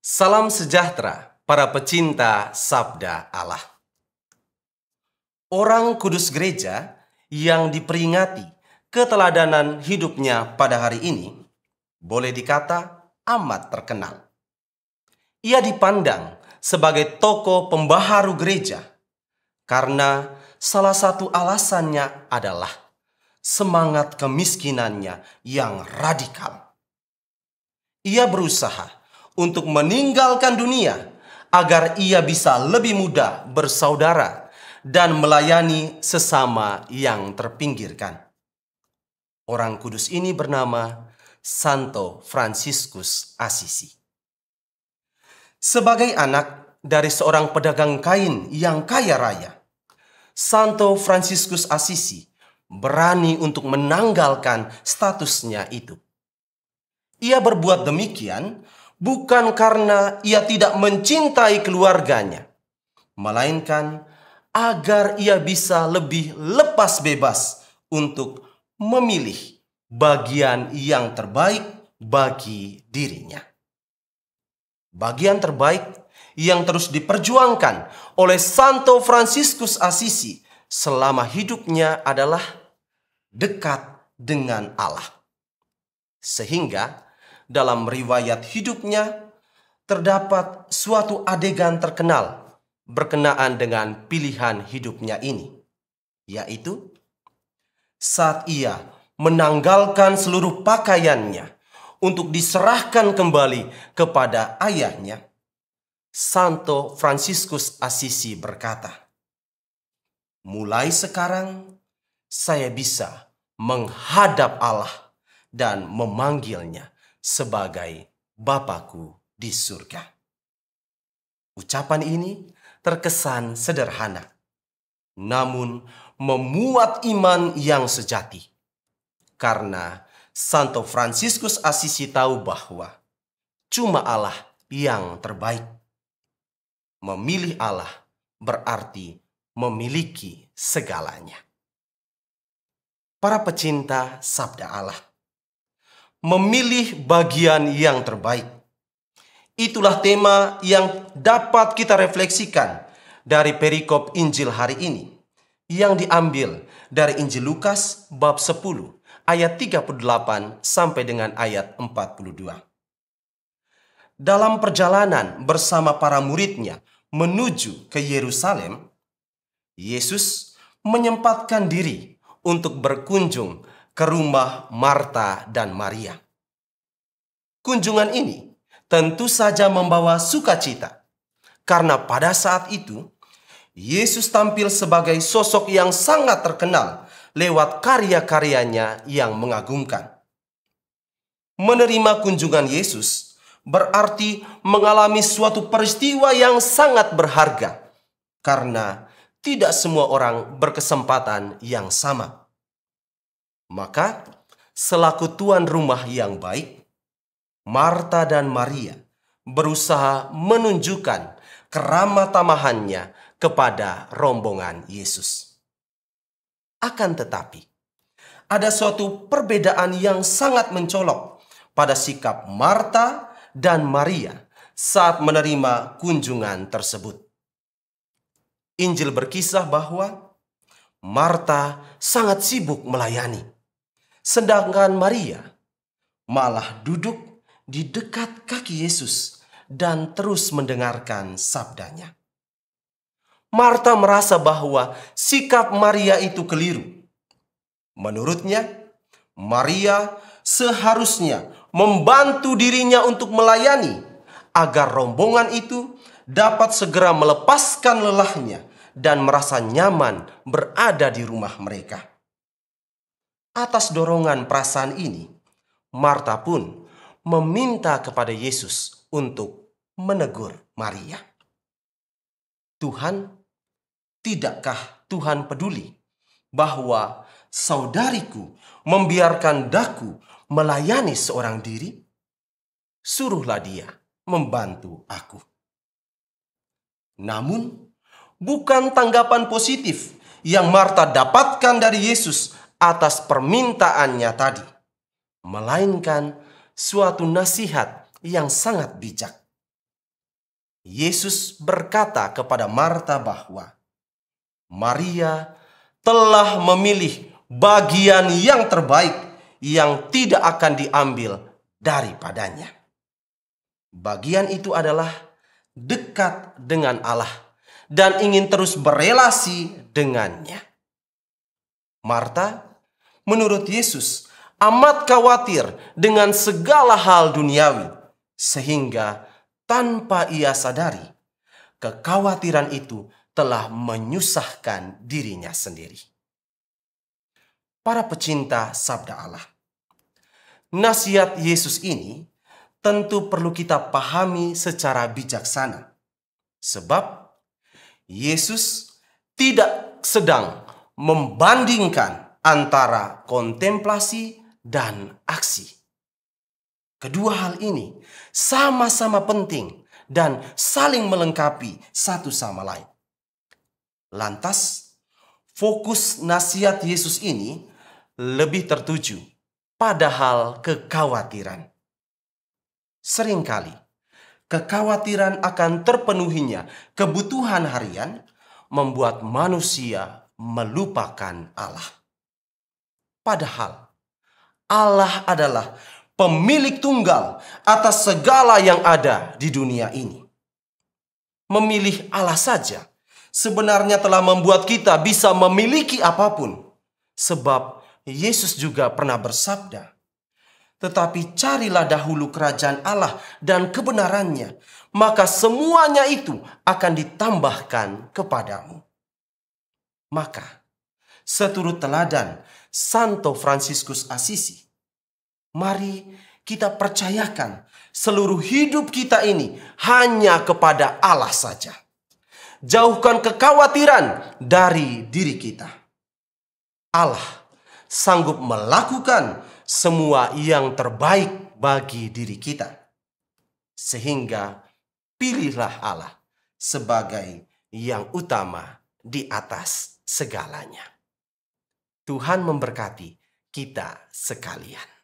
Salam sejahtera para pecinta Sabda Allah. Orang kudus gereja yang diperingati keteladanan hidupnya pada hari ini boleh dikata amat terkenal. Ia dipandang sebagai tokoh pembaharu gereja karena salah satu alasannya adalah semangat kemiskinannya yang radikal. Ia berusaha untuk meninggalkan dunia agar ia bisa lebih mudah bersaudara dan melayani sesama yang terpinggirkan. Orang kudus ini bernama Santo Fransiskus Assisi. Sebagai anak dari seorang pedagang kain yang kaya raya, Santo Fransiskus Assisi berani untuk menanggalkan statusnya itu. Ia berbuat demikian bukan karena ia tidak mencintai keluarganya, melainkan agar ia bisa lebih lepas bebas untuk memilih bagian yang terbaik bagi dirinya. Bagian terbaik yang terus diperjuangkan oleh Santo Fransiskus Assisi selama hidupnya adalah dekat dengan Allah. Sehingga dalam riwayat hidupnya terdapat suatu adegan terkenal berkenaan dengan pilihan hidupnya ini, yaitu saat ia menanggalkan seluruh pakaiannya untuk diserahkan kembali kepada ayahnya. Santo Fransiskus Assisi berkata, "Mulai sekarang saya bisa menghadap Allah dan memanggilnya sebagai Bapakku di surga." Ucapan ini terkesan sederhana, namun memuat iman yang sejati. Karena Santo Fransiskus Assisi tahu bahwa cuma Allah yang terbaik. Memilih Allah berarti memiliki segalanya. Para pecinta Sabda Allah, memilih bagian yang terbaik. Itulah tema yang dapat kita refleksikan dari perikop Injil hari ini yang diambil dari Injil Lukas bab 10 ayat 38 sampai dengan ayat 42. Dalam perjalanan bersama para muridnya menuju ke Yerusalem, Yesus menyempatkan diri untuk berkunjung ke rumah Marta dan Maria. Kunjungan ini tentu saja membawa sukacita, karena pada saat itu Yesus tampil sebagai sosok yang sangat terkenal lewat karya-karyanya yang mengagumkan. Menerima kunjungan Yesus berarti mengalami suatu peristiwa yang sangat berharga, karena tidak semua orang berkesempatan yang sama. Maka, selaku tuan rumah yang baik, Marta dan Maria berusaha menunjukkan keramah tamahannya kepada rombongan Yesus. Akan tetapi, ada suatu perbedaan yang sangat mencolok pada sikap Marta dan Maria saat menerima kunjungan tersebut. Injil berkisah bahwa Marta sangat sibuk melayani, sedangkan Maria malah duduk di dekat kaki Yesus dan terus mendengarkan sabdanya. Marta merasa bahwa sikap Maria itu keliru. Menurutnya, Maria seharusnya membantu dirinya untuk melayani agar rombongan itu dapat segera melepaskan lelahnya dan merasa nyaman berada di rumah mereka. Atas dorongan perasaan ini, Marta pun meminta kepada Yesus untuk menegur Maria. "Tuhan, tidakkah Tuhan peduli bahwa saudariku membiarkan daku melayani seorang diri? Suruhlah dia membantu aku." Namun, bukan tanggapan positif yang Marta dapatkan dari Yesus atas permintaannya tadi, melainkan suatu nasihat yang sangat bijak. Yesus berkata kepada Marta bahwa Maria telah memilih bagian yang terbaik yang tidak akan diambil daripadanya. Bagian itu adalah dekat dengan Allah dan ingin terus berelasi dengannya. Marta, menurut Yesus, amat khawatir dengan segala hal duniawi, sehingga tanpa ia sadari, kekhawatiran itu telah menyusahkan dirinya sendiri. Para pecinta sabda Allah, nasihat Yesus ini tentu perlu kita pahami secara bijaksana. Sebab Yesus tidak sedang membandingkan antara kontemplasi dan aksi. Kedua hal ini sama-sama penting dan saling melengkapi satu sama lain. Lantas, fokus nasihat Yesus ini lebih tertuju pada hal kekhawatiran. Seringkali, kekhawatiran akan terpenuhinya kebutuhan harian membuat manusia melupakan Allah. Padahal, Allah adalah pemilik tunggal atas segala yang ada di dunia ini. Memilih Allah saja sebenarnya telah membuat kita bisa memiliki apapun. Sebab Yesus juga pernah bersabda, "Tetapi carilah dahulu kerajaan Allah dan kebenarannya, maka semuanya itu akan ditambahkan kepadamu." Maka, seturut teladan Santo Fransiskus Assisi, mari kita percayakan seluruh hidup kita ini hanya kepada Allah saja. Jauhkan kekhawatiran dari diri kita. Allah sanggup melakukan semua yang terbaik bagi diri kita. Sehingga pilihlah Allah sebagai yang utama di atas segalanya. Tuhan memberkati kita sekalian.